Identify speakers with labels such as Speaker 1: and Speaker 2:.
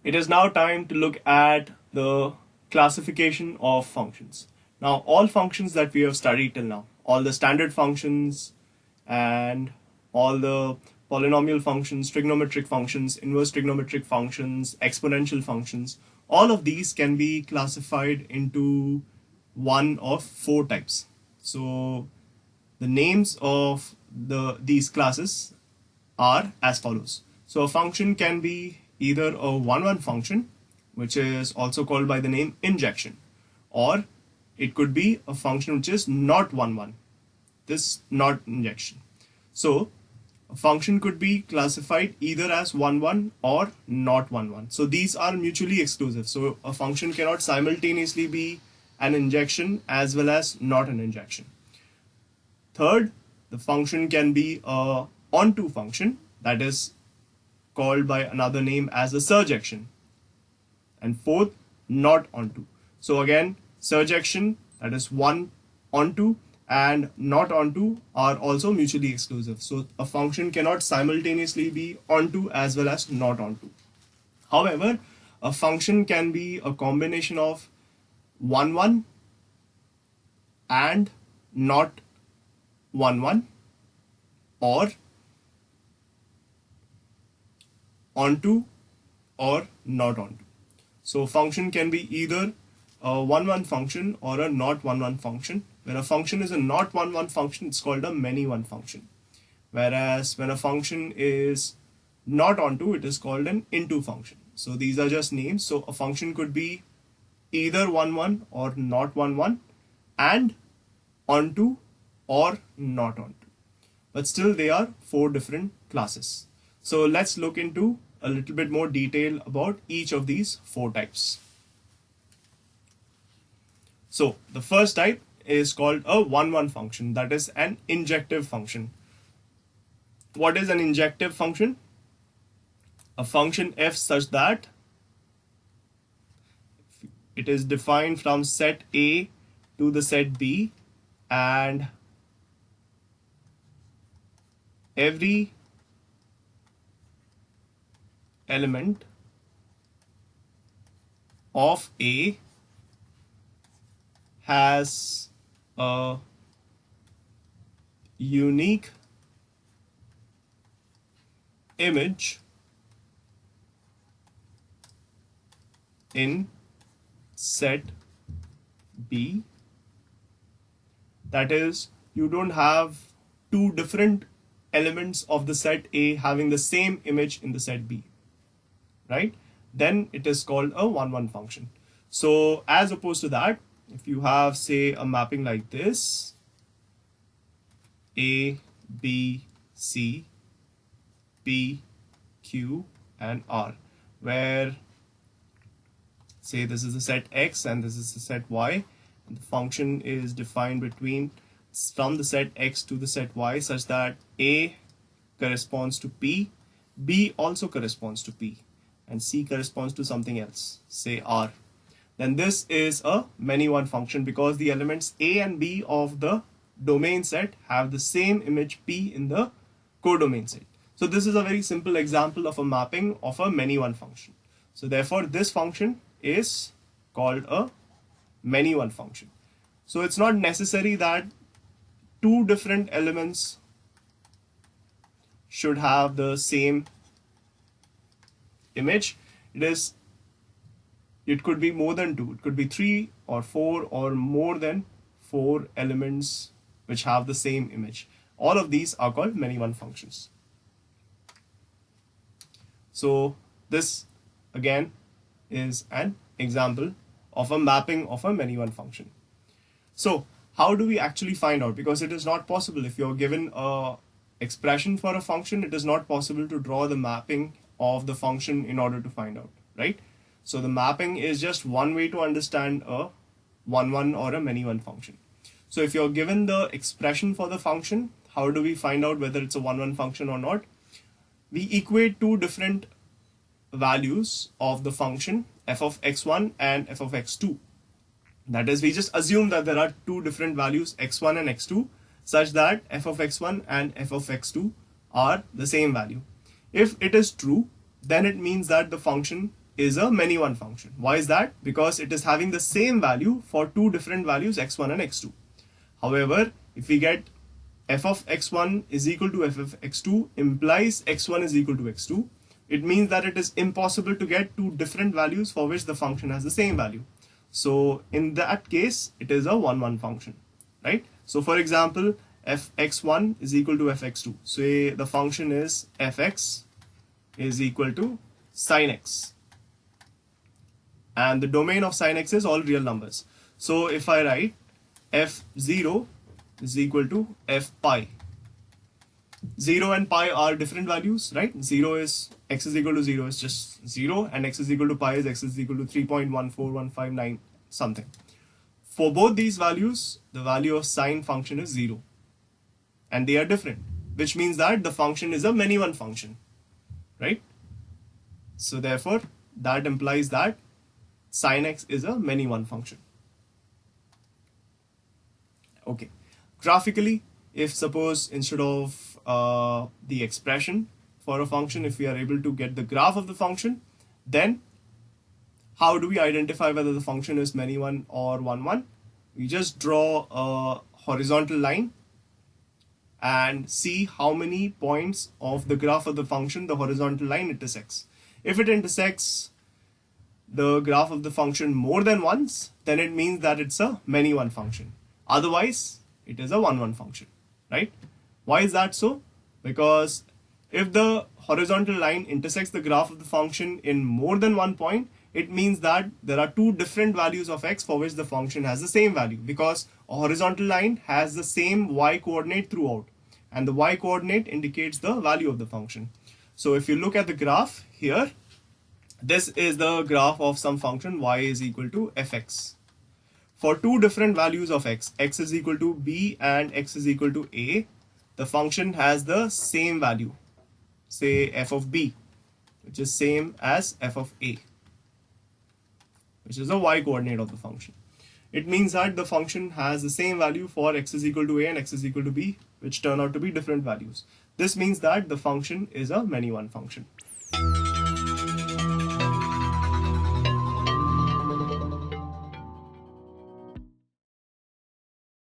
Speaker 1: It is now time to look at the classification of functions. Now, all functions that we have studied till now, all the standard functions and all the polynomial functions, trigonometric functions, inverse trigonometric functions, exponential functions, all of these can be classified into one of four types. So the names of these classes are as follows. So a function can be either a one-one function, which is also called by the name injection, or it could be a function which is not one-one, this not injection. So a function could be classified either as one-one or not one-one. So these are mutually exclusive. So a function cannot simultaneously be an injection as well as not an injection. Third, the function can be a onto function, that is called by another name as a surjection. And fourth, not onto. So again, surjection, that is one onto, and not onto are also mutually exclusive. So a function cannot simultaneously be onto as well as not onto. However, a function can be a combination of one-one and not one-one, or onto or not onto. So function can be either a one-one function or a not one-one function. When a function is a not one-one function, it's called a many-one function. Whereas when a function is not onto, it is called an into function. So these are just names. So a function could be either one-one or not one-one, and onto or not onto. But still they are four different classes. So let's look into a little bit more detail about each of these four types. So the first type is called a one-one function, that is an injective function. What is an injective function? A function f such that it is defined from set A to the set B, and every element of A has a unique image in set B. That is, you don't have two different elements of the set A having the same image in the set B, right? Then it is called a one-one function. So as opposed to that, if you have, say, a mapping like this, A, B, C, P, Q, and R, where, say, this is the set X and this is the set Y, and the function is defined from the set X to the set Y such that A corresponds to P, B also corresponds to P, and C corresponds to something else, say R. Then this is a many-one function because the elements A and B of the domain set have the same image P in the codomain set. So this is a very simple example of a mapping of a many-one function. So therefore this function is called a many-one function. So it's not necessary that two different elements should have the same image. It could be more than two. It could be three or four or more than four elements which have the same image. All of these are called many-one functions. So this again is an example of a mapping of a many-one function. So how do we actually find out? Because it is not possible. If you're given a expression for a function, it is not possible to draw the mapping of the function in order to find out, right? So the mapping is just one way to understand a one-one or a many-one function. So if you're given the expression for the function, how do we find out whether it's a one-one function or not? We equate two different values of the function f of x1 and f of x2. That is, we just assume that there are two different values x1 and x2 such that f of x1 and f of x2 are the same value. If it is true, then it means that the function is a many one function. Why is that? Because it is having the same value for two different values x1 and x2. However, if we get f of x1 is equal to f of x2 implies x1 is equal to x2, it means that it is impossible to get two different values for which the function has the same value. So in that case, it is a 1-1 function, right? So for example, fx1 is equal to fx2. Say the function is fx is equal to sin x. And the domain of sin x is all real numbers. So if I write f0 is equal to f pi. 0 and pi are different values, right? 0 is x is equal to 0 is just 0, and x is equal to pi is x is equal to 3.14159 something. For both these values, the value of sine function is 0, and they are different, which means that the function is a many one function, right? So therefore, that implies that sin x is a many one function. Okay, graphically, if suppose instead of the expression for a function, if we are able to get the graph of the function, then how do we identify whether the function is many one or 1-1? We just draw a horizontal line and see how many points of the graph of the function the horizontal line intersects. If it intersects the graph of the function more than once, then it means that it's a many one function. Otherwise, it is a 1-1 function, right? Why is that so? Because if the horizontal line intersects the graph of the function in more than one point, it means that there are two different values of x for which the function has the same value, because a horizontal line has the same y coordinate throughout, and the y coordinate indicates the value of the function. So if you look at the graph here, this is the graph of some function y is equal to fx. For two different values of x is equal to b and x is equal to a, the function has the same value, say f of b, which is same as f of a, which is the y coordinate of the function. It means that the function has the same value for x is equal to a and x is equal to b, which turn out to be different values. This means that the function is a many one function.